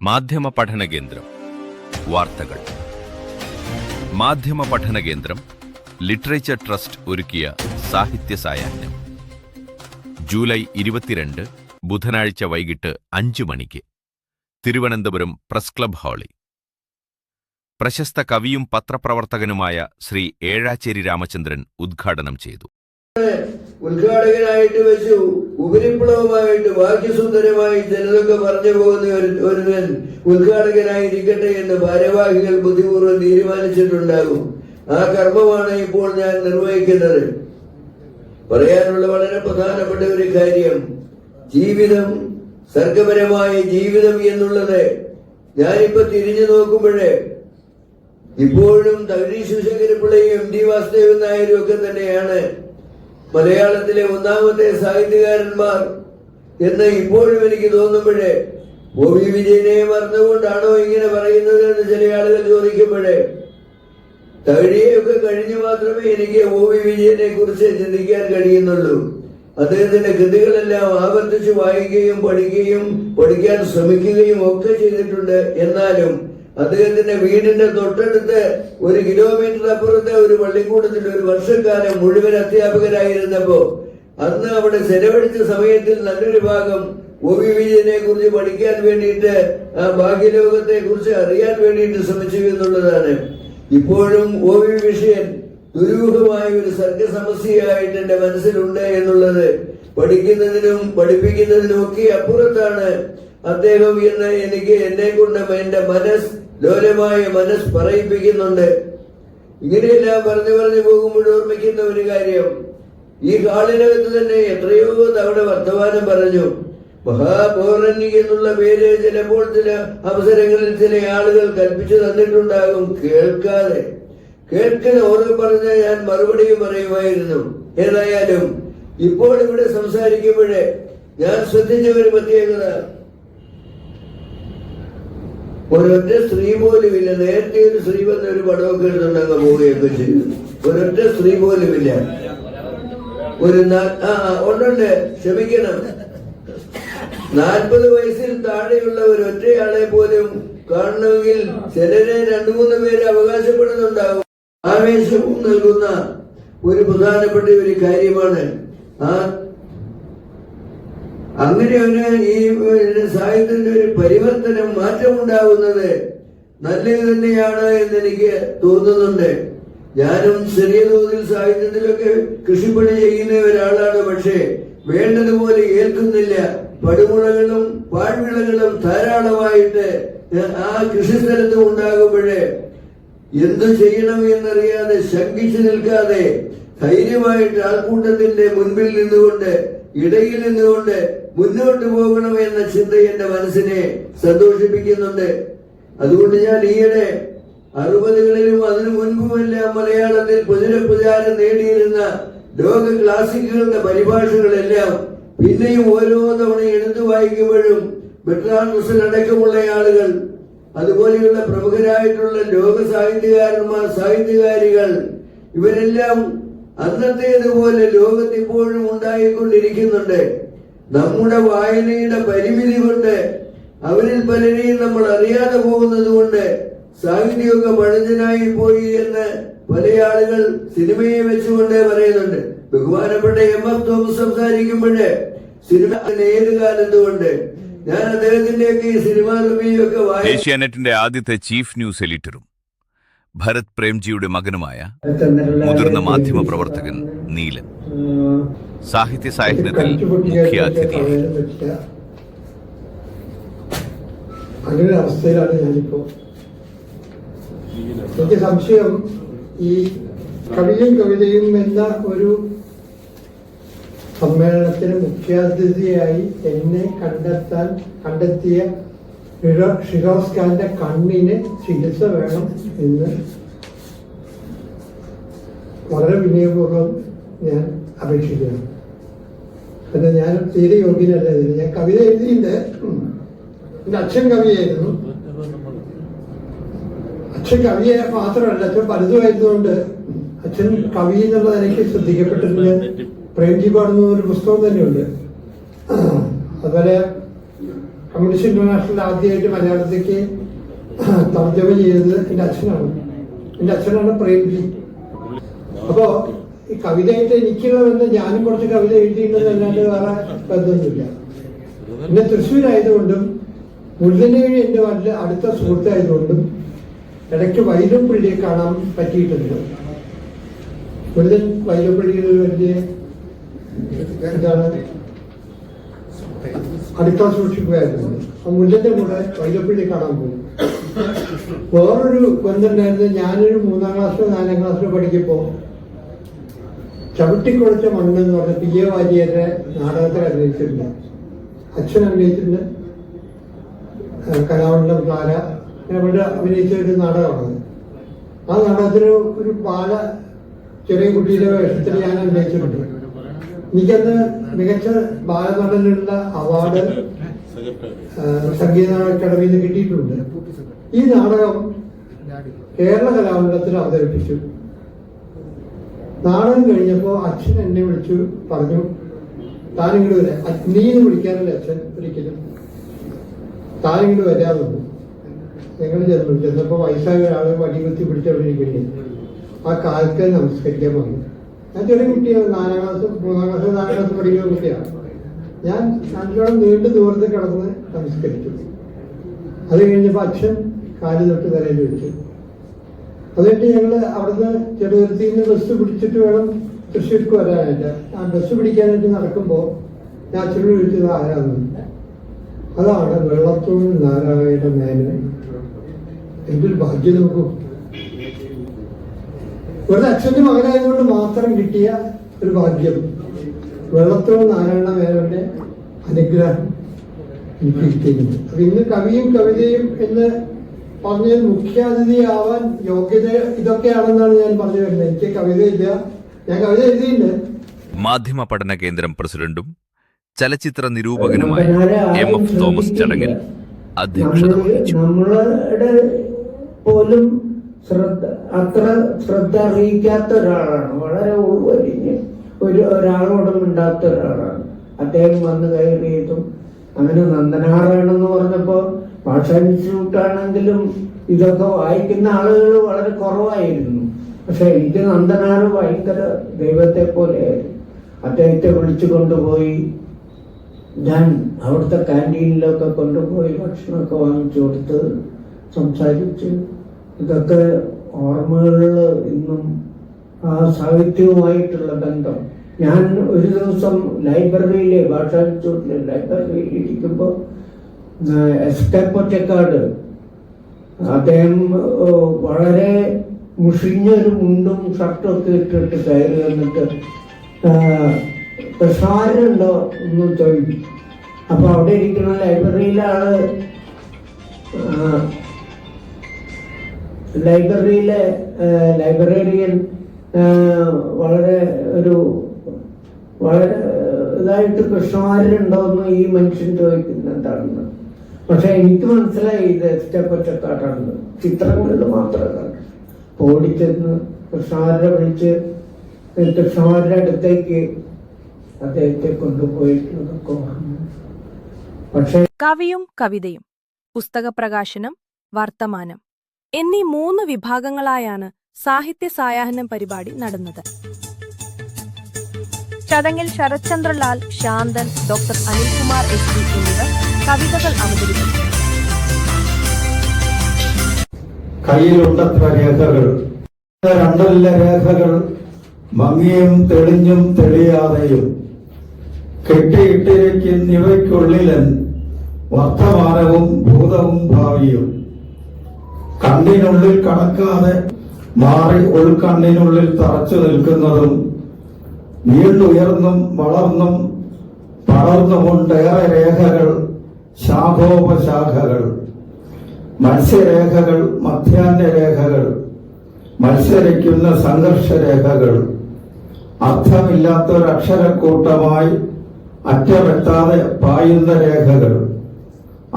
മാധ്യമ പഠന കേന്ദ്രം വാർത്തകൾ. മാധ്യമ പഠന കേന്ദ്രം ലിറ്ററേച്ചർ ട്രസ്റ്റ് ഒരുക്കിയ സാഹിത്യ സായാഹ്നം ജൂലൈ 22 ബുധനാഴ്ച വൈകിട്ട് 5 മണിക്ക് തിരുവനന്തപുരം പ്രസ് ക്ലബ് ഹാളിൽ. പ്രശസ്ത കവിയും പത്രപ്രവർത്തകനുമായ ശ്രീ ഏഴാച്ചേരി രാമചന്ദ്രൻ ഉദ്ഘാടനം ചെയ്തു. ഉദ്ഘാടകനായിട്ട് വെച്ചു. ഉപരിപ്ലവമായിട്ട് വാക്യസുന്ദരമായി ചിലതൊക്കെ പറഞ്ഞു പോകുന്ന ഒരുവൻ ഉദ്ഘാടകനായിരിക്കട്ടെ എന്ന് ഭാരവാഹികൾ ബുദ്ധിപൂർവ്വം തീരുമാനിച്ചിട്ടുണ്ടാകും. ആ കർമ്മമാണ് ഇപ്പോൾ ഞാൻ നിർവഹിക്കുന്നത്. പറയാനുള്ള വളരെ പ്രധാനപ്പെട്ട ഒരു കാര്യം, ജീവിതം, സർഗപരമായ ജീവിതം എന്നുള്ളത് ഞാനിപ്പോ തിരിഞ്ഞു നോക്കുമ്പോഴേ ഇപ്പോഴും തകഴി ശിവശങ്കരപ്പിള്ളയും എം ടി വാസുദേവൻ നായരും ഒക്കെ തന്നെയാണ് മലയാളത്തിലെ ഒന്നാമത്തെ സാഹിത്യകാരന്മാർ എന്ന് ഇപ്പോഴും എനിക്ക് തോന്നുമ്പോഴേ ഒ വി വിജയനെ മറന്നുകൊണ്ടാണോ ഇങ്ങനെ പറയുന്നത് എന്ന് ചില ആളുകൾ ചോദിക്കുമ്പോഴേ തകഴിയൊക്കെ കഴിഞ്ഞു മാത്രമേ എനിക്ക് ഒ വി വിജയനെ കുറിച്ച് ചിന്തിക്കാൻ കഴിയുന്നുള്ളൂ. അദ്ദേഹത്തിന്റെ കൃതികളെല്ലാം ആവർത്തിച്ച് വായിക്കുകയും പഠിക്കാൻ ശ്രമിക്കുകയും ഒക്കെ ചെയ്തിട്ടുണ്ട്. എന്നാലും അദ്ദേഹത്തിന്റെ വീടിന്റെ തൊട്ടടുത്ത് 1 കിലോമീറ്റർ അപ്പുറത്തെ ഒരു പള്ളിക്കൂടത്തിൽ ഒരു വർഷക്കാലം മുഴുവൻ അധ്യാപകരായിരുന്നപ്പോ അന്ന് അവിടെ ചെലവഴിച്ച സമയത്തിൽ നല്ലൊരു ഭാഗം ഒ വി വിജയനെ കുറിച്ച് പഠിക്കാൻ വേണ്ടിയിട്ട്, ആ ഭാഗ്യലോകത്തെ കുറിച്ച് അറിയാൻ വേണ്ടിയിട്ട് ശ്രമിച്ചു എന്നുള്ളതാണ്. ഇപ്പോഴും ഒ വി വിഷയൻ ദുരൂഹമായ ഒരു സർഗസമസ്യയായിട്ട് എന്റെ മനസ്സിലുണ്ട് എന്നുള്ളത് പഠിക്കുന്നതിനും പഠിപ്പിക്കുന്നതിനും ഒക്കെ അപ്പുറത്താണ് അദ്ദേഹം എന്ന് എനിക്ക് എന്നെ കൊണ്ട് എന്റെ ലോലമായ മനസ്സ് പറയിപ്പിക്കുന്നുണ്ട്. ഇങ്ങനെയെല്ലാം പറഞ്ഞു പോകുമ്പോൾ ഓർമ്മിക്കുന്ന ഒരു കാര്യം, ഈ ഹാളിനകത്ത് തന്നെ എത്രയോ തവണ വർത്തമാനം പറഞ്ഞു. മഹാപൗരന്യ എന്നുള്ള പേര് ചിലപ്പോൾ ചില അവസരങ്ങളിൽ ചില ആളുകൾ കൽപ്പിച്ചു തന്നിട്ടുണ്ടാകും. കേൾക്കുന്ന ഓരോ പറഞ്ഞ ഞാൻ മറുപടിയും പറയുമായിരുന്നു. ഏതായാലും ഇപ്പോൾ ഇവിടെ സംസാരിക്കുമ്പോഴേ ഞാൻ ശ്രദ്ധിച്ച ഒരു പ്രത്യേകത, ഒരൊറ്റ സ്ത്രീ പോലുമില്ല. നേരത്തെ ഒരു സ്ത്രീ വന്ന ഒരു പടമൊക്കെ എടുത്തുണ്ടങ്ങ് പോവുകയൊക്കെ ചെയ്തു. ഒരൊറ്റ സ്ത്രീ പോലുമില്ല. ഉണ്ടുണ്ട്, ക്ഷമിക്കണം, 40 വയസ്സിൽ താഴെയുള്ള ഒരൊറ്റയാളെ പോലും കാണണമെങ്കിൽ ചിലരെ 2-3 പേര് അവകാശപ്പെടുന്നുണ്ടാകും. ആവേശവും നൽകുന്ന ഒരു പ്രധാനപ്പെട്ട ഒരു കാര്യമാണ്. അങ്ങനെ ഈ സാഹിത്യത്തിന്റെ ഒരു പരിവർത്തനം, മാറ്റമുണ്ടാകുന്നത് നല്ലത് തന്നെയാണ് എന്നെനിക്ക് തോന്നുന്നുണ്ട്. ഞാനും ചെറിയ തോതിൽ സാഹിത്യത്തിലൊക്കെ കൃഷിപ്പണി ചെയ്യുന്ന ഒരാളാണ്. പക്ഷേ വേണ്ടതുപോലെ ഏൽക്കുന്നില്ല. പടുമുളകളും പാഴ്വിളകളും ധാരാളമായിട്ട് ആ കൃഷിസ്ഥലത്ത് ഉണ്ടാകുമ്പോഴേ എന്തു ചെയ്യണം എന്നറിയാതെ ശങ്കിച്ചു നിൽക്കാതെ ധൈര്യമായിട്ട് ആൾക്കൂട്ടത്തിന്റെ മുൻപിൽ നിന്നുകൊണ്ട്, ഇടയിൽ നിന്നുകൊണ്ട് മുന്നോട്ട് പോകണം എന്ന ചിന്ത എന്റെ മനസ്സിനെ സന്തോഷിപ്പിക്കുന്നുണ്ട്. അതുകൊണ്ട് ഞാൻ ഈയിടെ 60കളിലും അതിനു മുൻപുമെല്ലാം മലയാളത്തിൽ പ്രചാരം നേടിയിരുന്ന ലോക ക്ലാസിക്കുകളുടെ പരിഭാഷകളെല്ലാം പിന്നെയും ഓരോ തവണ എടുത്തു വായിക്കുമ്പോഴും ബെർട്രാൻഡ് റസ്സൽ അടക്കമുള്ള ആളുകൾ, അതുപോലെയുള്ള പ്രമുഖരായിട്ടുള്ള ലോക സാഹിത്യകാരന്മാർ, സാഹിത്യകാരികൾ, ഇവരെല്ലാം അന്നത്തേതുപോലെ ലോകത്ത് ഇപ്പോഴും ഉണ്ടായിക്കൊണ്ടിരിക്കുന്നുണ്ട്. നമ്മുടെ വായനയുടെ പരിമിതി കൊണ്ട് അവരിൽ പലരെയും നമ്മൾ അറിയാതെ പോകുന്നത് കൊണ്ട് സാഹിത്യമൊക്കെ പഴഞ്ചനായി പോയി എന്ന് പല ആളുകൾ സിനിമയെ വെച്ചുകൊണ്ട് പറയുന്നുണ്ട്. ബഹുമാനപ്പെട്ട എം.എഫ്. തോമസ് സംസാരിക്കുമ്പോഴേ സിനിമ ഏത് കാലത്തുകൊണ്ട് ഞാൻ അദ്ദേഹത്തിന്റെയൊക്കെ ഈ സിനിമാ റിവ്യൂ ഒക്കെ ഏഷ്യാനെറ്റിന്റെ ആദ്യത്തെ ചീഫ് ന്യൂസ് എഡിറ്ററും ഭരത് പ്രേംജിയുടെ മകനുമായ മുതിർന്ന മാധ്യമ പ്രവർത്തകൻ നീലൻ സാഹിത്യ സായാഹ്നത്തിൽ മുഖ്യ അതിഥിയായി. അങ്ങനെ അവസ്ഥയിലാണ് ഞാനിപ്പോ. എനിക്ക് സംശയം, ഈ കവിയും കവിതയും എന്ന ഒരു സമ്മേളനത്തിന് മുഖ്യാതിഥിയായി എന്നെ കണ്ടെത്തിയ ഷിറോസ് ഖാന്റെ കണ്ണിന് ചികിത്സ വേണം എന്ന് വളരെ വിനയപൂർവ്വം ഞാൻ അപേക്ഷിക്കുന്നു. പിന്നെ ഞാൻ തീരെ യോഗ്യനല്ല ഇതിന്. ഞാൻ കവിത എഴുതിയിട്ടുണ്ട്. എൻ്റെ അച്ഛൻ കവിയായിരുന്നു. അച്ഛൻ കവിയെ മാത്രമല്ല, അച്ഛൻ പലതുമായിരുന്നുകൊണ്ട് അച്ഛൻ കവി എന്നുള്ളത് എനിക്ക് ശ്രദ്ധിക്കപ്പെട്ടിട്ടുണ്ട്. പ്രേംജി പാടുന്ന ഒരു പുസ്തകം തന്നെയുണ്ട്. അതുപോലെ കമ്മ്യൂണിസ്റ്റ് ഇന്റർനാഷണൽ ആദ്യമായിട്ട് മലയാളത്തേക്ക് തർജ്ജമ ചെയ്തത് എൻ്റെ അച്ഛനാണ്. എൻ്റെ അച്ഛനാണ് പ്രേംജി. അപ്പോ ഈ കവിതയായിട്ട് എനിക്കുള്ള ബന്ധം, ഞാനും കുറച്ച് കവിത എഴുതിയിട്ടുള്ളത് അല്ലാണ്ട് വേറെ ബന്ധമൊന്നുമില്ല. പിന്നെ തൃശ്ശൂരായതുകൊണ്ടും മുല്ലനേഴി എൻ്റെ വളരെ അടുത്ത സുഹൃത്തായതുകൊണ്ടും ഇടയ്ക്ക് വൈലോപ്പിള്ളിയെ കാണാൻ പറ്റിയിട്ടുണ്ട്. മുല്ലൻ വൈലോപ്പിള്ളിയിൽ വലിയ എന്താണ് അടുക്കള സൂക്ഷിക്കുകയായിരുന്നു. ആ മുല്ലന്റെ കൂടെ വൈലോപ്പിള്ളി കാണാൻ പോകും. വേറൊരു ബന്ധമുണ്ടായിരുന്നത്, ഞാനൊരു 3ാം ക്ലാസ്സിലോ 4ാം ക്ലാസ്സിലോ പഠിക്കുമ്പോൾ ചവിട്ടിക്കുളച്ച മണ്ണ് എന്ന് പറഞ്ഞ പി എ വാര്യരുടെ നാടകത്തിൽ അഭിനയിച്ചിട്ടുണ്ട്. അച്ഛൻ അഭിനയിച്ചിട്ടുണ്ട്. കലാമണ്ഡലം ക്ലാര ഇവിടെ അഭിനയിച്ച ഒരു നാടകമാണ്. ആ നാടകത്തിൽ ഒരു ചെറിയ കുട്ടിയുടെ വേഷത്തിൽ ഞാൻ അഭിനയിച്ചിട്ടുണ്ട്. എനിക്കന്ന് മികച്ച ബാലനടനുള്ള അവാർഡ് സംഗീത അക്കാദമിയിൽ നിന്ന് കിട്ടിയിട്ടുണ്ട്. ഈ നാടകം കേരള കലാമണ്ഡലത്തിൽ അവതരിപ്പിച്ചു. നാടകം കഴിഞ്ഞപ്പോൾ അച്ഛൻ എന്നെ വിളിച്ചു പറഞ്ഞു, താനിങ്ങോട്ട് വരാം. നീന്ന് വിളിക്കാറില്ല അച്ഛൻ ഒരിക്കലും. താനിങ്ങോട്ട് വരാറുണ്ട്. ഞങ്ങൾ ചെന്നപ്പോൾ വയസ്സായ ഒരാൾ വടി കുത്തി പിടിച്ചോണ്ടിരിക്കണ്ടേ. ആ കാലത്ത് നമസ്കരിക്കാൻ വന്നു. ഞാൻ ചെറിയ കുട്ടിയാണ്, 4ാം ക്ലാസ് 3ാം ക്ലാസ് 4ാം ക്ലാസ് പഠിക്കുന്ന കുട്ടിയാണ്. ഞാൻ നല്ലോണം നീണ്ടു ദൂരത്ത് കിടന്ന് നമസ്കരിച്ചു. അത് കഴിഞ്ഞപ്പോൾ അച്ഛൻ കാല് തൊട്ട് തലയിൽ വെച്ചു. അതുകഴിഞ്ഞ് ഞങ്ങൾ അവിടുന്ന് ചെറുതുരുത്തിയിൽ നിന്ന് ബസ് പിടിച്ചിട്ട് വേണം തൃശ്ശൂർക്ക് വരാനായിട്ട്. ആ ബസ് പിടിക്കാനായിട്ട് നടക്കുമ്പോൾ ഞാൻ അച്ഛനോട് ചോദിച്ചത് ആരാന്ന്. അതാണ് വെള്ളത്തോൾ നാരായണ മേനോൻ. എന്തൊരു ഭാഗ്യം നോക്കൂ. വെറുതെ അച്ഛൻ്റെ മകനായതുകൊണ്ട് മാത്രം കിട്ടിയ ഒരു ഭാഗ്യം. വെള്ളത്തോൾ നാരായണ മേനോന്റെ അനുഗ്രഹം എനിക്ക് കിട്ടിയിട്ടുണ്ട്. അപ്പൊ ഇന്ന് കവിയും കവിതയും എന്ന് പറഞ്ഞാൽ മുഖ്യാതിഥിയാവാൻ യോഗ്യത ഇതൊക്കെയാണെന്നാണ് ഞാൻ പറഞ്ഞു വരുന്നത്. എനിക്ക് കവിതയില്ല, ഞാൻ കവിത എഴുതിയിട്ടുണ്ട്. മാധ്യമ പഠന കേന്ദ്രം പ്രസിഡന്റും ചലച്ചിത്ര നിരൂപകനുമായ MF തോമസ് ചടങ്ങിൽ അധ്യക്ഷത വഹിച്ചു. നമ്മളുടെ പോലും അത്ര ശ്രദ്ധ അറിയിക്കാത്ത ഒരാളാണ്. വളരെ ഉൾവലിഞ്ഞ് ഒരാളോടും മിണ്ടാത്ത ഒരാളാണ്. അദ്ദേഹം വന്ന് കയറിയതും അങ്ങനെ നന്ദനാറായണെന്ന് പറഞ്ഞപ്പോ ഭാഷാ ഇൻസ്റ്റിറ്റ്യൂട്ട് ആണെങ്കിലും ഇതൊക്കെ വായിക്കുന്ന ആളുകൾ വളരെ കുറവായിരുന്നു. പക്ഷെ എനിക്ക് നന്ദനാറ് ഭയങ്കര ദൈവത്തെ പോലെയായിരുന്നു. അദ്ദേഹത്തെ വിളിച്ചു കൊണ്ടുപോയി ഞാൻ അവിടുത്തെ ക്യാൻറ്റീനിലൊക്കെ കൊണ്ടുപോയി ഭക്ഷണമൊക്കെ വാങ്ങിച്ചു കൊടുത്ത് സംസാരിച്ച്. ഇതൊക്കെ ഓർമ്മകളിൽ ഇന്നും ആ സാഹിത്യവുമായിട്ടുള്ള ബന്ധം. ഞാൻ ഒരു ദിവസം ലൈബ്രറിയിലെ ഭാഷാ ഇൻസ്റ്റിറ്റ്യൂട്ടിലെ ലൈബ്രറിയിൽ ഇരിക്കുമ്പോൾ SK പൊറ്റക്കാട് അദ്ദേഹം വളരെ മുഷിഞ്ഞൊരു മുണ്ടും ഷർട്ടും ഒക്കെ ഇട്ടിട്ട് കയറി വന്നിട്ട് പ്രസാരമുണ്ടോ എന്ന് ചോദിച്ചു. അപ്പൊ അവിടെ ഇരിക്കുന്ന ലൈബ്രറിയിലെ ആള് ലൈബ്രറിയൻ വളരെ ഇതായിട്ട് കൃഷ്ണവാര്യരുണ്ടോന്ന് ഈ മനുഷ്യൻ ചോദിക്കുന്നത് എന്താണെന്ന്. പക്ഷെ എനിക്ക് മനസ്സിലായി ഇത് SK പൊറ്റക്കാടാണെന്ന്. ചിത്രങ്ങളിൽ മാത്രമല്ല, ഓടിച്ചെന്ന് കൃഷ്ണവാര്യരെ വിളിച്ച് കൃഷ്ണവാര്യരുടെ അടുത്തേക്ക് അദ്ദേഹത്തെ കൊണ്ടുപോയിട്ടുള്ളതൊക്കെ ഓർമ്മ. പക്ഷെ കവിയും കവിതയും, പുസ്തക പ്രകാശനം, വർത്തമാനം എന്നീ 3 വിഭാഗങ്ങളായാണ് സാഹിത്യ സായാഹ്നം പരിപാടി നടന്നത്. ചടങ്ങിൽ ശരത്ചന്ദ്രലാൽ, ശാന്തൻ, ഡോക്ടർ അനിൽകുമാർ SP എന്നിവർ കവിതകൾ അവതരിപ്പിച്ചു. കയ്യിലുണ്ടത്ര രേഖകൾ, 2 രേഖകൾ മങ്ങിയും തെളിഞ്ഞും തെളിയാതെയും കെട്ടിയിട്ടിരിക്കുന്നവയ്ക്കുള്ളിലൻ വർത്തമാനവും ഭൂതവും ഭാവിയും കണ്ണിനുള്ളിൽ കടക്കാതെ മാറി ഉൾക്കണ്ണിനുള്ളിൽ തറച്ചു നിൽക്കുന്നതും നീണ്ടുയർന്നും വളർന്നും പടർന്നുകൊണ്ടേറെ രേഖകൾ, ശാഖോപശാഖകൾ, മത്സ്യരേഖകൾ, മധ്യാഹ്നരേഖകൾ, മത്സരിക്കുന്ന സംഘർഷരേഖകൾ, അർത്ഥമില്ലാത്തൊരക്ഷരക്കൂട്ടമായി അറ്റമെത്താതെ പായുന്ന രേഖകൾ,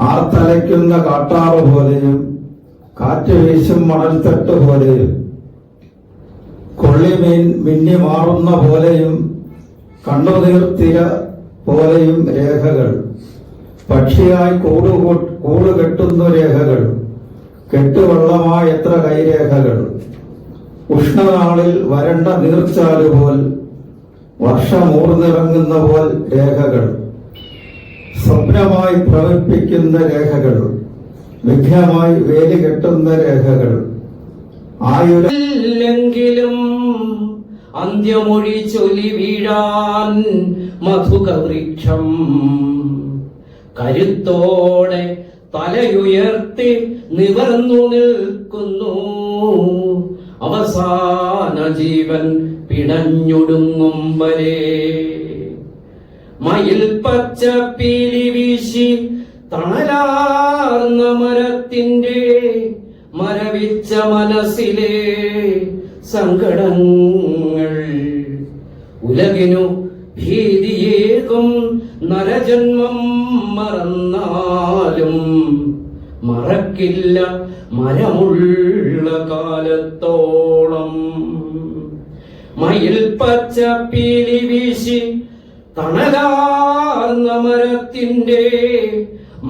ആർത്തലയ്ക്കുന്ന കാട്ടാറ് പോലെയും കാറ്റ് വീശും മണൽത്തട്ട് പോലെയും കൊള്ളിമീൻ മിന്നി മാറുന്ന പോലെയും കണ്ണുനീർത്തിര പോലെയും രേഖകൾ, പക്ഷിയായി കൂട് കെട്ടുന്ന രേഖകൾ, കെട്ടുവള്ളമായ എത്ര കൈരേഖകൾ, ഉഷ്ണനാളിൽ വരണ്ട നീർച്ചാലുപോൽ വർഷമൂർന്നിറങ്ങുന്ന പോൽ രേഖകൾ, സ്വപ്നമായി ഭ്രമിപ്പിക്കുന്ന രേഖകൾ, വിഘ്നമായി വേലി കെട്ടുന്ന രേഖകൾ, ിലും അന്ത്യമൊഴി ചൊലി വീഴാൻ മധുകവൃക്ഷം കരുത്തോടെ തലയുയർത്തി നിവർന്നു നിൽക്കുന്നു. അവസാന ജീവൻ പിണഞ്ഞൊടുങ്ങും വരെ മയിൽ പച്ച പീലി വീശി തണലാർന്ന മരത്തിന്റെ മരവിച്ച മനസ്സിലെ സങ്കടങ്ങൾ ഉലകിനു ഭീതിയേകും നരജന്മം മറന്നാലും മറക്കില്ല മരമുള്ള കാലത്തോളം. മയിൽ പച്ച പീലി വീശി തണലാർന്ന മരത്തിന്റെ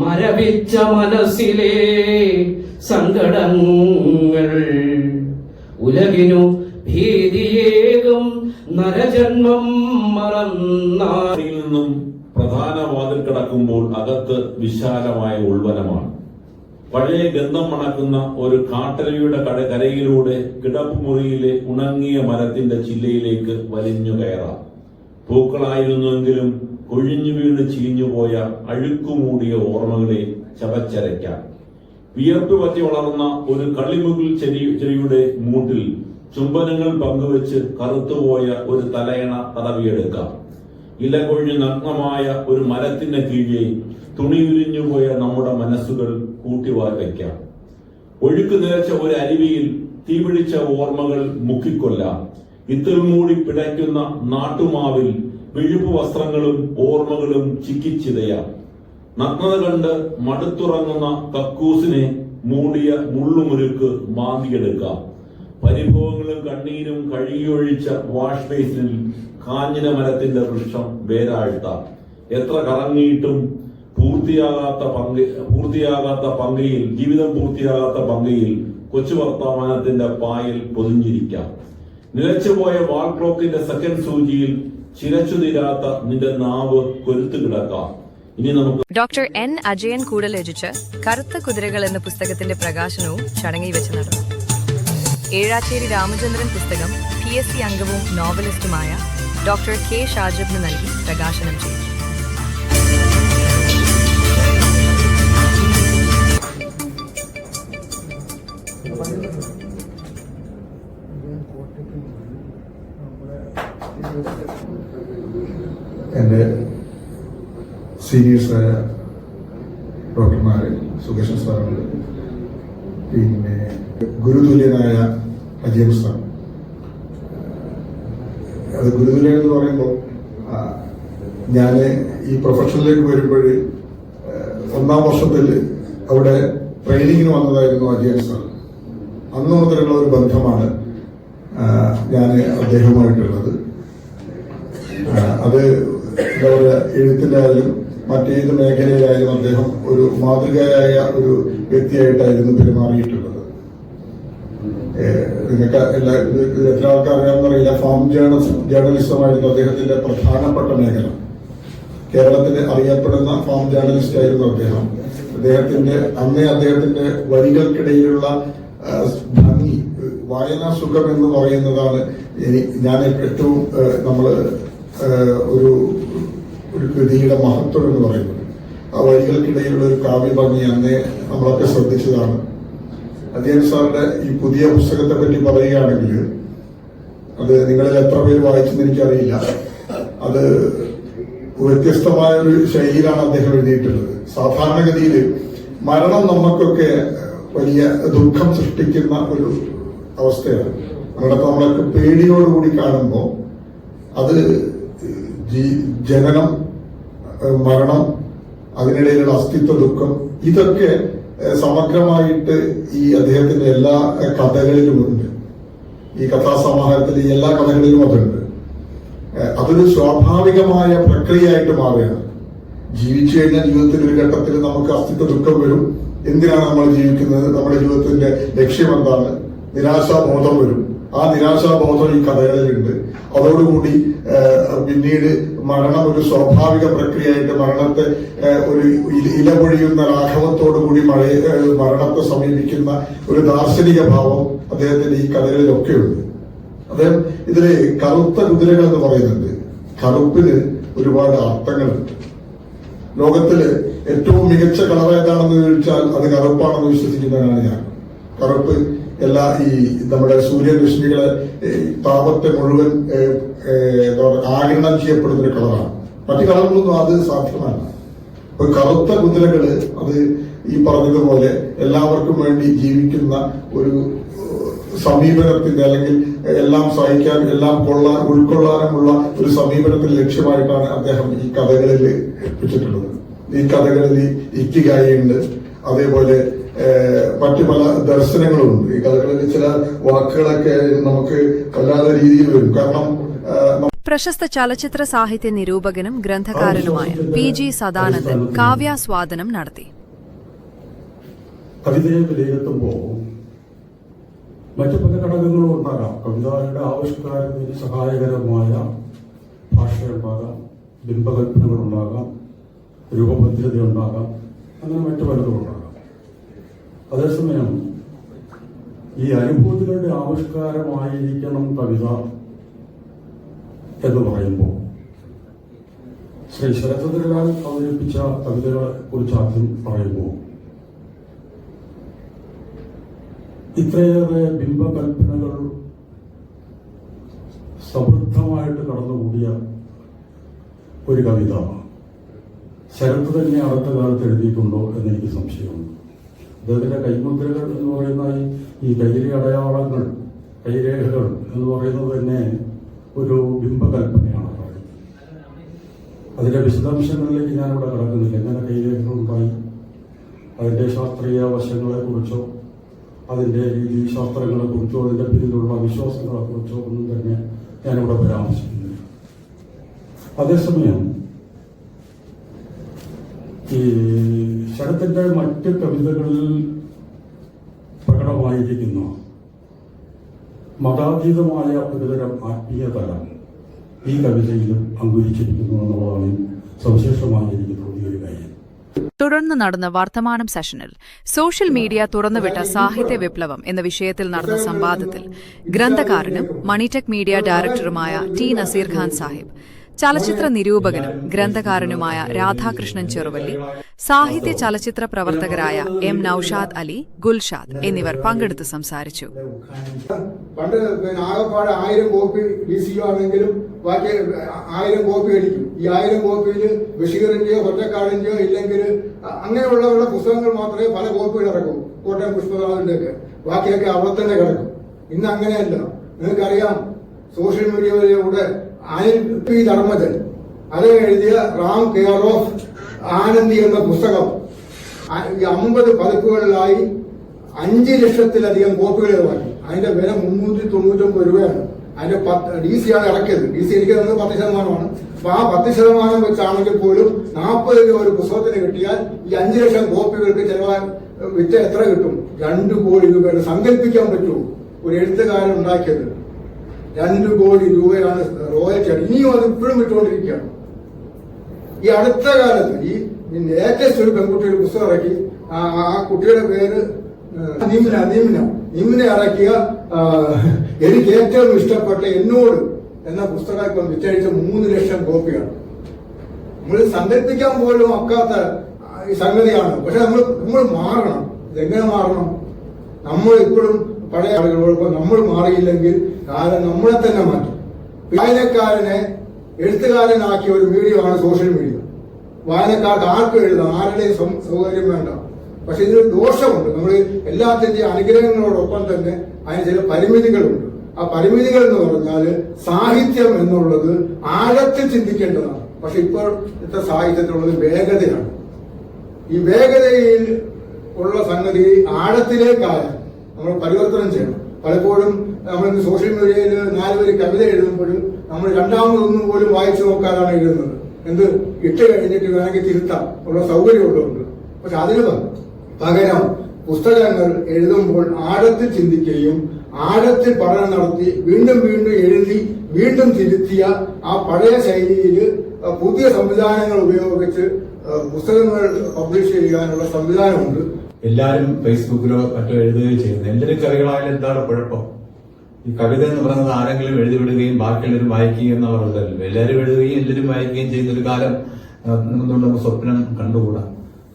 മരവിച്ച മനസ്സിലെ സങ്കടങ്ങൾ ഉലകിനു ഭീതിയേകും നരജന്മം മറന്നാറിൽ നിന്നും പ്രധാന വാതിൽ കടക്കുമ്പോൾ അകത്ത് വിശാലമായ ഉൾവനമാണ്. പഴയ ഗന്ധം മണക്കുന്ന ഒരു കാട്ടരയുടെ കരയിലൂടെ കിടപ്പുമുറിയിലെ ഉണങ്ങിയ മരത്തിന്റെ ചില്ലയിലേക്ക് വലിഞ്ഞു കയറാം. പൂക്കളായിരുന്നുവെങ്കിലും കൊഴിഞ്ഞു വീണ് ചീഞ്ഞുപോയ അഴുക്കുമൂടിയ ഓർമ്മകളെ ചവച്ചരയ്ക്കാം. വിയർപ്പ് പറ്റി വളർന്ന ഒരു കളിമുകിൽ ചെടിയുടെ മൂട്ടിൽ ചുംബനങ്ങൾ പങ്കുവെച്ച് കറുത്തുപോയ ഒരു തലയണ തടവിയെടുക്കാം. ഇല കൊഴിഞ്ഞു നഗ്നമായ ഒരു മരത്തിന് കീഴെ തുണിയുരിഞ്ഞുപോയ നമ്മുടെ മനസ്സുകൾ കൂട്ടിവയ്ക്കാം. ഒഴുക്ക് നിറച്ച ഒരു അരുവിയിൽ തീപിടിച്ച ഓർമ്മകൾ മുക്കിക്കൊല്ലാം. ഇത്തിൽ മൂടി പിടയ്ക്കുന്ന നാട്ടുമാവിൽ വിഴുപ്പ് വസ്ത്രങ്ങളും ഓർമ്മകളും ചിക്കിച്ചിതയാം. നഗ്നത കണ്ട് മടുത്തുറങ്ങുന്ന കക്കൂസിനെ മൂടിയ മുള്ളുമുരുക്ക് മാന്തിയെടുക്കാം. പരിഭവങ്ങളും കണ്ണീരും കഴുകിയൊഴിച്ച വാഷ് ബേസിനിൽ കാഞ്ഞിന മരത്തിന്റെ വൃക്ഷം വേരാഴ്ത്താം. എത്ര കറങ്ങിയിട്ടും ജീവിതം പൂർത്തിയാകാത്ത പങ്കയിൽ കൊച്ചു വർത്തമാനത്തിന്റെ പായൽ പൊതിഞ്ഞിരിക്കാം. നിലച്ചുപോയ വാൾ ക്ലോക്കിന്റെ സെക്കൻഡ് സൂചിയിൽ ചിരച്ചു തീരാത്ത നിന്റെ നാവ് കൊരുത്തു കിടക്കാം. ഇനി നമുക്ക് ഡോക്ടർ എൻ അജയൻ കൂടൽ രചിച്ച് കറുത്ത കുതിരകൾ എന്ന പുസ്തകത്തിന്റെ പ്രകാശനവും ചടങ്ങിൽ വെച്ച് നടന്നു. ഏഴാച്ചേരി രാമചന്ദ്രൻ പുസ്തകം PSC അംഗവും നോവലിസ്റ്റുമായ ഡോക്ടർ കെ ഷാജിബിന് നൽകി പ്രകാശനം ചെയ്തു. എൻ്റെ സീനിയേഴ്സായ ഡോക്ടർമാര്, സുകേഷൻ സാറുണ്ട്, പിന്നെ ഗുരുതുല്യനായ അജയൻ സാർ. അത് ഗുരുതുല്യൻ എന്ന് പറയുമ്പോൾ ഞാൻ ഈ പ്രൊഫഷനിലേക്ക് വരുമ്പോൾ 1ാം വർഷത്തിൽ അവിടെ ട്രെയിനിങ്ങിന് വന്നതായിരുന്നു അജയൻ സാർ. അന്ന് മുതലുള്ള ഒരു ബന്ധമാണ് ഞാൻ അദ്ദേഹവുമായിട്ടുള്ളത്. അത് എന്താ പറയുക, എഴുത്തിലായാലും മറ്റേത് മേഖലയിലായാലും അദ്ദേഹം ഒരു മാതൃകയായ ഒരു വ്യക്തിയായിട്ടായിരുന്നു പെരുമാറിയിട്ടുള്ളത്. നിങ്ങൾക്ക് എത്ര ആൾക്കാർ അറിയാമെന്നറിയില്ല, ഫാം ജേർണലിസമായിരുന്നു അദ്ദേഹത്തിന്റെ പ്രധാനപ്പെട്ട മേഖല. കേരളത്തിൽ അറിയപ്പെടുന്ന ഫാം ജേർണലിസ്റ്റ് ആയിരുന്നു അദ്ദേഹം. അദ്ദേഹത്തിന്റെ വരികൾക്കിടയിലുള്ള ഭംഗി, വായനാ സുഖം എന്ന് പറയുന്നതാണ് ഞാൻ ഏറ്റവും ഒരു കൃതിയുടെ മഹത്വം എന്ന് പറയുന്നത്. ആ വരികൾക്കിടയിലുള്ള ഒരു കാവ്യ ഭംഗി അന്നേ നമ്മളൊക്കെ ശ്രദ്ധിച്ചതാണ്. അജയൻ സാറിന്റെ ഈ പുതിയ പുസ്തകത്തെ പറ്റി പറയുകയാണെങ്കിൽ, അത് നിങ്ങളിൽ എത്ര പേര് വായിച്ചെന്ന് എനിക്കറിയില്ല. അത് വ്യത്യസ്തമായ ഒരു ശൈലിയിലാണ് അദ്ദേഹം എഴുതിയിട്ടുള്ളത്. സാധാരണഗതിയിൽ മരണം നമുക്കൊക്കെ വലിയ ദുഃഖം സൃഷ്ടിക്കുന്ന ഒരു അവസ്ഥയാണ്. നമ്മളൊക്കെ പേടിയോടുകൂടി കാണുമ്പോൾ അത് ജനനം, മരണം, അതിനിടയിലുള്ള അസ്തിത്വ ദുഃഖം, ഇതൊക്കെ സമഗ്രമായിട്ട് ഈ അദ്ദേഹത്തിന്റെ എല്ലാ കഥകളിലുമുണ്ട്. ഈ കഥാസമാഹാരത്തിലെ എല്ലാ കഥകളിലും അതുണ്ട്. അതൊരു സ്വാഭാവികമായ പ്രക്രിയയായിട്ട് മാറുകയാണ്. ജീവിച്ചു കഴിഞ്ഞാൽ ജീവിതത്തിന്റെ ഒരു ഘട്ടത്തിൽ നമുക്ക് അസ്തിത്വ ദുഃഖം വരും. എന്തിനാണ് നമ്മൾ ജീവിക്കുന്നത്, നമ്മുടെ ജീവിതത്തിന്റെ ലക്ഷ്യം എന്താണ്, നിരാശാബോധം വരും. ആ നിരാശാബോധം ഈ കഥകളിലുണ്ട്. അതോടുകൂടി പിന്നീട് മരണം ഒരു സ്വാഭാവിക പ്രക്രിയയായിട്ട് മരണത്തെ ഒരു ഇലപൊഴിയുന്ന രാഘവത്തോടുകൂടി മരണത്തെ സമീപിക്കുന്ന ഒരു ദാർശനിക ഭാവം അദ്ദേഹത്തിന്റെ ഈ കഥകളിലൊക്കെ ഉണ്ട്. അദ്ദേഹം ഇതില് കറുത്ത കുതിരകൾ എന്ന് പറയുന്നുണ്ട്. കറുപ്പിന് ഒരുപാട് അർത്ഥങ്ങളുണ്ട്. ലോകത്തില് ഏറ്റവും മികച്ച കളർ ഏതാണെന്ന് ചോദിച്ചാൽ അത് കറുപ്പാണെന്ന് വിശ്വസിക്കുന്നവനാണ് ഞാൻ. കറുപ്പ് എല്ലാ ഈ നമ്മുടെ സൂര്യരശ്മികളെ താപത്തെ മുഴുവൻ ആഗിരണം ചെയ്യപ്പെടുന്ന ഒരു കളറാണ്. മറ്റു കളറുകളൊന്നും അത് സാധ്യമല്ല. അപ്പൊ കറുത്ത കുതിരകള് അത് ഈ പറഞ്ഞതുപോലെ എല്ലാവർക്കും വേണ്ടി ജീവിക്കുന്ന ഒരു സമീപനത്തിന്റെ അല്ലെങ്കിൽ എല്ലാം സഹിക്കാൻ എല്ലാം ഉൾക്കൊള്ളാനുമുള്ള ഒരു സമീപനത്തിന്റെ ലക്ഷ്യമായിട്ടാണ് അദ്ദേഹം ഈ കഥകളിൽ ഏൽപ്പിച്ചിട്ടുള്ളത്. ഈ കഥകളിൽ ഇക്കിഗായിയുണ്ട്, അതേപോലെ മറ്റു പല ദർശനങ്ങളുമുണ്ട്. ഈ കഥകളിൽ ചില വാക്കുകളൊക്കെ നമുക്ക് വല്ലാത്ത രീതിയിൽ വരും. കാരണം പ്രശസ്ത ചലച്ചിത്ര സാഹിത്യ നിരൂപകനും ഗ്രന്ഥകാരനുമായ PG സദാനന്ദൻ കാവ്യാസ്വാദനം നടത്തി. കവിതയെ വിലയിരുത്തുമ്പോൾ മറ്റു പല ഘടകങ്ങളും ഉണ്ടാകാം. കവിതയുടെ ആവിഷ്കാരത്തിന് സഹായകരമായ ഭാഷയുണ്ടാകാം, ബിംബകൽപ്പനകളുണ്ടാകാം, രൂപഭദ്രത ഉണ്ടാകാം, അങ്ങനെ മറ്റു പലതും ഉണ്ടാകാം. അതേസമയം ഈ അനുഭൂതികളുടെ ആവിഷ്കാരമായിരിക്കണം കവിത എന്ന് പറയുമ്പോൾ ശ്രീ ശരത്ചന്ദ്രലാൽ അവതരിപ്പിച്ച കവിതകളെ കുറിച്ച് ആദ്യം പറയുമ്പോൾ ഇത്രയേറെ ബിംബകൽപ്പനകൾ സമൃദ്ധമായിട്ട് കടന്നുകൂടിയ ഒരു കവിത ശരത്ത് തന്നെ അടുത്ത കാലത്ത് എഴുതിയിട്ടുണ്ടോ എന്നെനിക്ക് സംശയമുണ്ട്. അദ്ദേഹത്തിന്റെ കൈമുദ്രകൾ എന്ന് പറയുന്ന ഈ കൈയിലെ അടയാളങ്ങൾ, കൈരേഖകൾ എന്ന് പറയുന്നത് തന്നെ ഒരു ബിംബകൽപ്പനയാണ്. അതിന്റെ വിശദാംശങ്ങളിലേക്ക് ഞാനിവിടെ കിടക്കുന്നില്ല. എങ്ങനെ കൈരേഖകളുണ്ടായി, അതിന്റെ ശാസ്ത്രീയ വശങ്ങളെ കുറിച്ചോ അതിന്റെ രീതിശാസ്ത്രങ്ങളെ കുറിച്ചോ അതിന്റെ പിന്നിലുള്ള വിശ്വാസങ്ങളെ കുറിച്ചോ ഒന്നും തന്നെ ഞാനിവിടെ പരാമർശിക്കുന്നില്ല. അതേസമയം ഈ ശരത്തിന്റെ മറ്റ് കവിതകളിൽ പ്രകടമായിരിക്കുന്ന മതാതീതമായ ഒരുതരം ആത്മീയതലം ഈ കവിതയിലും അങ്കുരിച്ചിരിക്കുന്നു എന്നുള്ളതാണ് സവിശേഷമായിരിക്കുന്ന ഒരു കാര്യം. തുടർന്ന് നടന്ന വർത്തമാനം സെഷനിൽ സോഷ്യൽ മീഡിയ തുറന്നുവിട്ട സാഹിത്യ വിപ്ലവം എന്ന വിഷയത്തിൽ നടന്ന സംവാദത്തിൽ ഗ്രന്ഥകാരനും മണിടെക് മീഡിയ ഡയറക്ടറുമായ T. നസീർ ഖാൻ സാഹിബ്, ചലച്ചിത്ര നിരൂപകനും ഗ്രന്ഥകാരനുമായ രാധാകൃഷ്ണൻ ചെറുവല്ലി, സാഹിത്യ ചലച്ചിത്ര പ്രവർത്തകരായ M. നൌഷാദ് അലി, ഗുൽഷാദ് എന്നിവർ പങ്കെടുത്ത് സംസാരിച്ചു. പണ്ട് ആകെപ്പാട് 1000 കോപ്പി DCO ആണെങ്കിലും ബാക്കി 1000 കോപ്പി അടിക്കും. ഈ 1000 കോപ്പിയിൽ ബഷീറിന്റെയോ ഒറ്റക്കാടിന്റെയോ ഇല്ലെങ്കിൽ അങ്ങനെയുള്ള പുസ്തകങ്ങൾ മാത്രമേ പല കോപ്പികൾ ഇറക്കും. കോട്ടയം പുഷ്പനാഥിന്റെ ഒക്കെ ബാക്കിയൊക്കെ അവിടെ തന്നെ കിടക്കും. ഇന്ന് അങ്ങനെയല്ല. നിങ്ങൾക്കറിയാം, സോഷ്യൽ മീഡിയയിലൂടെ അനിൽ P. ധർമ്മജൻ അത് എഴുതിയ റാം കെയർ ഓഫ് ആനന്ദി എന്ന പുസ്തകം 50 പതിപ്പുകളിലായി 5 ലക്ഷത്തിലധികം കോപ്പികൾ ഇറക്കി. അതിന്റെ വില 399 രൂപയാണ്. അതിന്റെ DC ആണ് ഇറക്കിയത്. DC എനിക്ക് തന്നത് 10%. അപ്പൊ ആ 10% വെച്ചാണെങ്കിൽ പോലും 40 രൂപ ഒരു പുസ്തകത്തിന് കിട്ടിയാൽ ഈ 5 ലക്ഷം കോപ്പികൾക്ക് ചെലവാൻ വിറ്റ എത്ര കിട്ടും? 2 കോടി രൂപയാണ്. സങ്കല്പിക്കാൻ പറ്റുമോ ഒരു എഴുത്തുകാരൻ ഉണ്ടാക്കിയത്? 2 കോടി രൂപയാണ് റോയൽറ്റി. ഇനിയും അത് ഇപ്പോഴും വിട്ടുകൊണ്ടിരിക്കുകയാണ്. ഈ അടുത്ത കാലത്ത് ഈ ലേറ്റസ്റ്റ് ഒരു പെൺകുട്ടി ഒരു പുസ്തകം ഇറക്കി. ആ കുട്ടിയുടെ പേര് നിമ്ന ഇറക്കിയ എനിക്ക് ഏറ്റവും ഇഷ്ടപ്പെട്ട എന്നോട് എന്ന പുസ്തകം ഇപ്പം വിറ്റഴിച്ച 3 ലക്ഷം കോപ്പിയാണ്. നമ്മൾ സങ്കല്പിക്കാൻ പോലും ഒക്കാത്ത ഈ സംഗതിയാണ്. പക്ഷെ നമ്മൾ മാറണം. ഇതെങ്ങനെ മാറണം? നമ്മൾ ഇപ്പോഴും പഴയ ആളുകളോടൊപ്പം നമ്മൾ മാറിയില്ലെങ്കിൽ കാലം നമ്മളെ തന്നെ മാറ്റും. വായനക്കാരനെ എഴുത്തുകാരനാക്കിയ ഒരു മീഡിയമാണ് സോഷ്യൽ മീഡിയ. വായനക്കാർക്ക് ആർക്കും എഴുതാം, ആരുടെയും സൗകര്യം വേണ്ട. പക്ഷെ ഇതിനൊരു ദോഷമുണ്ട്. നമ്മൾ എല്ലാത്തിന്റെയും അനുഗ്രഹങ്ങളോടൊപ്പം തന്നെ അതിന് ചില പരിമിതികളുണ്ട്. ആ പരിമിതികൾ എന്ന് പറഞ്ഞാൽ സാഹിത്യം എന്നുള്ളത് ആഴത്തിൽ ചിന്തിക്കേണ്ടതാണ്. പക്ഷെ ഇപ്പോഴത്തെ സാഹിത്യത്തിലുള്ളത് വേഗതയാണ്. ഈ വേഗതയിൽ ഉള്ള സംഗതി ആഴത്തിലേക്കായ നമ്മൾ പരിവർത്തനം ചെയ്യണം. പലപ്പോഴും നമ്മൾ സോഷ്യൽ മീഡിയയിൽ 4 വരി കവിത എഴുതുമ്പോഴും നമ്മൾ രണ്ടാമതൊന്നും പോലും വായിച്ചു നോക്കാനാണ് എഴുതുന്നത്. എന്ത് ഇട്ട് കഴിഞ്ഞിട്ട് വേണമെങ്കിൽ തിരുത്താം ഉള്ള സൗകര്യമുള്ളതുണ്ട്. പക്ഷെ അതിന് പകരം പുസ്തകങ്ങൾ എഴുതുമ്പോൾ ആഴത്തിൽ ചിന്തിക്കുകയും ആഴത്തിൽ പഠനം നടത്തി വീണ്ടും വീണ്ടും എഴുതി വീണ്ടും തിരുത്തിയ ആ പഴയ ശൈലിയിൽ പുതിയ സംവിധാനങ്ങൾ ഉപയോഗിച്ച് പുസ്തകങ്ങൾ പബ്ലിഷ് ചെയ്യാനുള്ള സംവിധാനമുണ്ട്. എല്ലാവരും ഫേസ്ബുക്കിലോ മറ്റോ എഴുതുകയും ചെയ്യുന്നത്. എന്തൊരു കവികളായാലും എന്താണ് കുഴപ്പം? ഈ കവിത എന്ന് പറയുന്നത് ആരെങ്കിലും എഴുതി വിടുകയും ബാക്കിയുള്ളവരും വായിക്കുകയും എന്ന് പറയുന്നതല്ലോ. എല്ലാവരും എഴുതുകയും എല്ലാവരും വായിക്കുകയും ചെയ്യുന്ന ഒരു കാലം നമുക്ക് സ്വപ്നം കണ്ടുകൂടാ.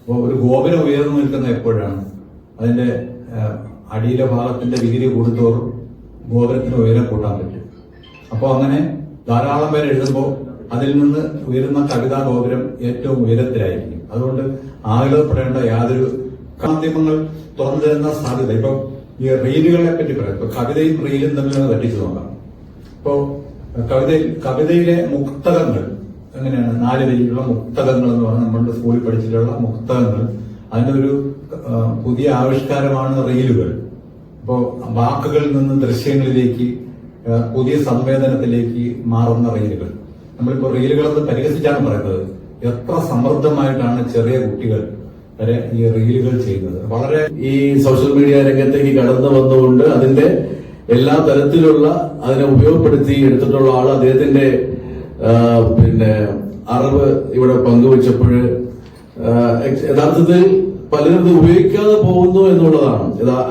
അപ്പോൾ ഒരു ഗോപുരം ഉയർന്നു നിൽക്കുന്ന എപ്പോഴാണ്? അതിന്റെ അടിയിലെ ഭാഗത്തിന്റെ വീതി കൂടുന്തോറും ഗോപുരത്തിന് ഉയരം കൂട്ടാൻ പറ്റും. അപ്പോൾ അങ്ങനെ ധാരാളം പേര് എഴുതുമ്പോൾ അതിൽ നിന്ന് ഉയരുന്ന കവിതാ ഗോപുരം ഏറ്റവും ഉയരത്തിലായിരിക്കും. അതുകൊണ്ട് ആഹ്ലാദപ്പെടേണ്ട യാതൊരു മാധ്യമങ്ങൾ തുറന്നു തരുന്ന സാധ്യത. ഇപ്പൊ ഈ റീലുകളെ പറ്റി പറയാം. ഇപ്പൊ കവിതയും റീലും തമ്മിൽ തട്ടിച്ചു നോക്കാം. ഇപ്പോ കവിതയിലെ മുക്തകങ്ങൾ എങ്ങനെയാണ്? 4 വരിയിലുള്ള മുക്തകങ്ങൾ എന്ന് പറഞ്ഞാൽ നമ്മളുടെ സ്കൂളിൽ പഠിച്ചിട്ടുള്ള മുക്തകങ്ങൾ. അതിനൊരു പുതിയ ആവിഷ്കാരമാണ് റീലുകൾ. ഇപ്പോ വാക്കുകളിൽ നിന്ന് ദൃശ്യങ്ങളിലേക്ക് പുതിയ സംവേദനത്തിലേക്ക് മാറുന്ന റീലുകൾ. നമ്മളിപ്പോ റീലുകളെന്ന് പരിഹസിച്ചാണ് പറയുന്നത്. എത്ര സമൃദ്ധമായിട്ടാണ് ചെറിയ കുട്ടികൾ വരെ ഈ റീലുകൾ ചെയ്യുന്നത്. വളരെ ഈ സോഷ്യൽ മീഡിയ രംഗത്തേക്ക് കടന്നു വന്നുകൊണ്ട് അതിന്റെ എല്ലാ തരത്തിലുള്ള അതിനെ ഉപയോഗപ്പെടുത്തി എടുത്തിട്ടുള്ള ആൾ അദ്ദേഹത്തിന്റെ അറിവ് ഇവിടെ പങ്കുവച്ചപ്പോൾ യഥാർത്ഥത്തിൽ പലരും ഇത് ഉപയോഗിക്കാതെ പോകുന്നു എന്നുള്ളതാണ്.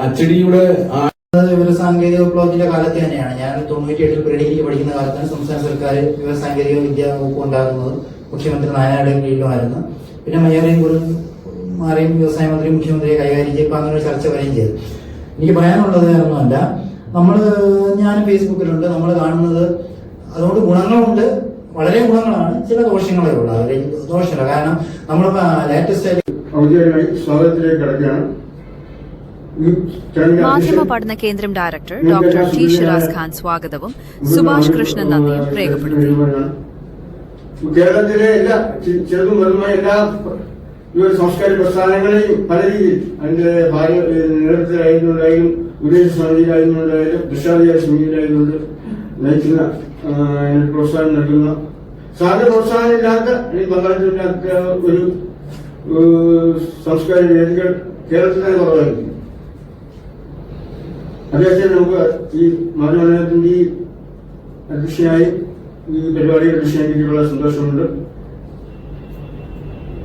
അച്ചടിയുടെ വിവരസാങ്കേതിക വിപ്ലവത്തിന്റെ കാലത്ത് തന്നെയാണ്. ഞാൻ 98 പ്രീഡിഗ്രിക്ക് പഠിക്കുന്ന കാലത്താണ് സംസ്ഥാന സർക്കാർ വിവരസാങ്കേതിക വിദ്യ വകുപ്പ് ഉണ്ടാകുന്നത്. മുഖ്യമന്ത്രി നായനാരുടെയും കീഴിലുമായിരുന്നു. പിന്നെ മാറിയും വ്യവസായ മന്ത്രി മുഖ്യമന്ത്രിയെ കൈകാര്യം ചെയ്യപ്പോൾ അങ്ങനെ ഒരു ചർച്ച വരികയും ചെയ്തു. എനിക്ക് പറയാനുള്ളത് ഒന്നുമല്ല, ഞാൻ ഫേസ്ബുക്കിലുണ്ട്, നമ്മൾ കാണുന്നത് അതുകൊണ്ട് ഗുണങ്ങളുണ്ട്, വളരെ ഗുണങ്ങളാണ്, ചില ദോഷങ്ങളേ ഉള്ളൂ. അതിൽ ദോഷമില്ല. കാരണം നമ്മളിപ്പോ ലേറ്റസ്റ്റ് ഔദ്യോഗികമായി സ്വാഗതത്തിലേക്ക് കിടക്കുകയാണ്. മാധ്യമ പഠന കേന്ദ്രം director doctor T Shiraz Khan സ്വാഗതവും സുഭാഷ് കൃഷ്ണൻ നന്ദിയും രേഖപ്പെടുത്തി. കേരളത്തിലെ എല്ലാ ചെറുതും വലുതുമായ എല്ലാ സാംസ്കാരിക പ്രസ്ഥാനങ്ങളെയും പല രീതിയിൽ അതിന്റെ നേതൃത്വത്തിലായിരുന്നുണ്ടായാലും വിദേശ സമിതിയിലായിരുന്നുണ്ടായാലും ദൃശ്യാധികാര സമിതിയിലായിരുന്നുണ്ട് നയിക്കുന്ന പ്രോത്സാഹനം നൽകുന്ന സാധാരണ പ്രോത്സാഹനമില്ലാത്ത അല്ലെങ്കിൽ പങ്കാളിത്തമില്ലാത്ത ഒരു സാംസ്കാരിക വേദികൾ കേരളത്തിൽ തന്നെ കുറവായിരിക്കും. അദ്ദേഹത്തെ നമുക്ക് ഈ മാധ്യമത്തിന്റെ ഈ അധ്യക്ഷനായി ഈ പരിപാടിയുടെ അധ്യക്ഷനാക്കിയിട്ടുള്ള സന്തോഷമുണ്ട്.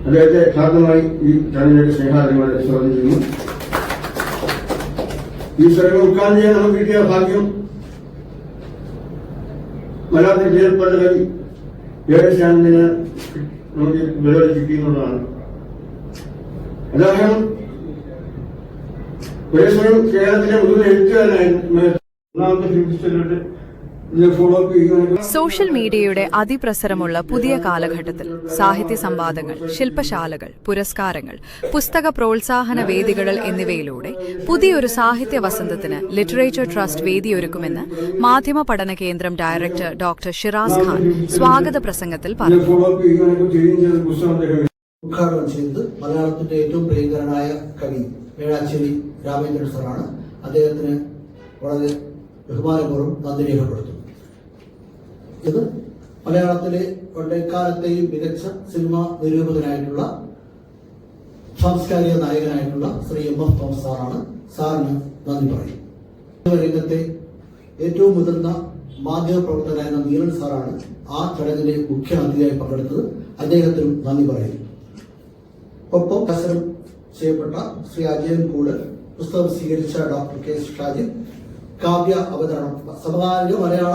അദ്ദേഹത്തെ യഥാർത്ഥമായി ഈ ചടങ്ങിലേക്ക് സ്നേഹാദരങ്ങളെ സ്വാഗതം ചെയ്യുന്നു. ഈ സ്ഥലങ്ങൾ ഉദ്ഘാടനം ചെയ്യാൻ നമുക്ക് കിട്ടിയ ഭാഗ്യം മലയാളത്തിൽ ചെയ്യപ്പെട്ട കവി ദേവശാനന്ദിന് നമുക്ക് പരിപാടി കിട്ടിയെന്നുള്ളതാണ്. അദ്ദേഹം ഒരേസമയം കേരളത്തിലെ മുഴുവൻ എഴുത്തുകാരനായിരുന്നു. ഒന്നാമത്തെ ഫിലിമിസ്റ്റിലോട്ട് സോഷ്യൽ മീഡിയയുടെ അതിപ്രസരമുള്ള പുതിയ കാലഘട്ടത്തിൽ സാഹിത്യ സംവാദങ്ങൾ, ശില്പശാലകൾ, പുരസ്കാരങ്ങൾ, പുസ്തക പ്രോത്സാഹന വേദികൾ എന്നിവയിലൂടെ പുതിയൊരു സാഹിത്യ വസന്തത്തിന് ലിറ്ററേച്ചർ ട്രസ്റ്റ് വേദിയൊരുക്കുമെന്ന് മാധ്യമ പഠന കേന്ദ്രം ഡയറക്ടർ ഡോക്ടർ ഷിറാസ് ഖാൻ സ്വാഗത പ്രസംഗത്തിൽ പറഞ്ഞു. ഉദ്ഘാടനം ചെയ്തത് മലയാളത്തിന്റെ ഏറ്റവും പ്രിയങ്കരനായ കവി വേഴാച്ചേരി രാമേന്ദ്രൻ സാറാണ്. അദ്ദേഹത്തിന് വളരെ ബഹുമാനപൂർവ്വം നന്ദി രേഖപ്പെടുത്തുന്നു. ഇത് മലയാളത്തിലെ പണ്ടേക്കാലത്തെയും മികച്ച സിനിമാ നിരൂപകനായിട്ടുള്ള സാംസ്കാരിക നായകനായിട്ടുള്ള ശ്രീ MF തോമസ് സാറാണ്. സാറിന് നന്ദി പറയും. രംഗത്തെ ഏറ്റവും മുതിർന്ന മാധ്യമ പ്രവർത്തകനായ നീലൻ സാറാണ് ആ ചടങ്ങിലെ മുഖ്യ അതിഥിയായി പങ്കെടുത്തത്. അദ്ദേഹത്തിനും നന്ദി പറയുന്നു. ഒപ്പം പ്രസരം ചെയ്യപ്പെട്ട ശ്രീ അജയൻ കൂട്, പുസ്തകം സ്വീകരിച്ച ഡോക്ടർ കെ ഷാജിൻ, കാവ്യ അവതരണം, സമകാലിക മലയാള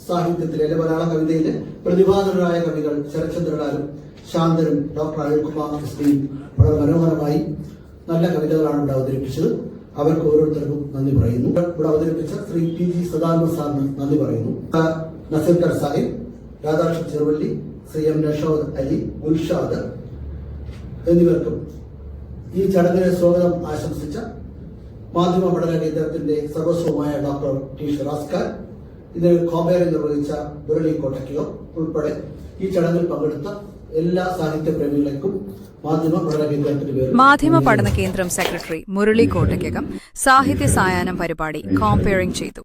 സാഹിത്യത്തിലെ മലയാള കവിതയിലെ പ്രതിഭാതരായ കവികൾ ശരത്ചന്ദ്രനാരും ശാന്തനും ഡോക്ടർ അനിൽകുമാർ എസ്പിയും വളരെ മനോഹരമായി നല്ല കവിതകളാണ് ഇവിടെ അവതരിപ്പിച്ചത്. അവർക്ക് ഓരോരുത്തർക്കും നന്ദി പറയുന്നു. ഇവിടെ അവതരിപ്പിച്ച ശ്രീ PG സദാനന്ദ സാറിന് നന്ദി പറയുന്നു. നസീർ സാഹിബ്, രാധാകൃഷ്ണൻ ചെറുവള്ളി, ശ്രീ M നഷോദ് അലി, ഗുൽഷാദ് എന്നിവർക്കും ഈ ചടങ്ങിനെ സ്വാഗതം ആശംസിച്ച മാധ്യമ പഠന കേന്ദ്രത്തിന്റെ സർവസ്വമായ ഡോക്ടർ ടി ഷിറാസ് ഖാൻ, ഇതിന് കോമ്പയർ നിർവഹിച്ച മുരളി കോട്ടയ്ക്കോ ഉൾപ്പെടെ ഈ ചടങ്ങിൽ പങ്കെടുത്ത എല്ലാ സാഹിത്യപ്രേമികൾക്കും മാധ്യമ പഠന കേന്ദ്രം സെക്രട്ടറി മുരളി കോട്ടയ്ക്കകം സാഹിത്യ സായാഹ്നം പരിപാടി കോമ്പയറിംഗ് ചെയ്തു.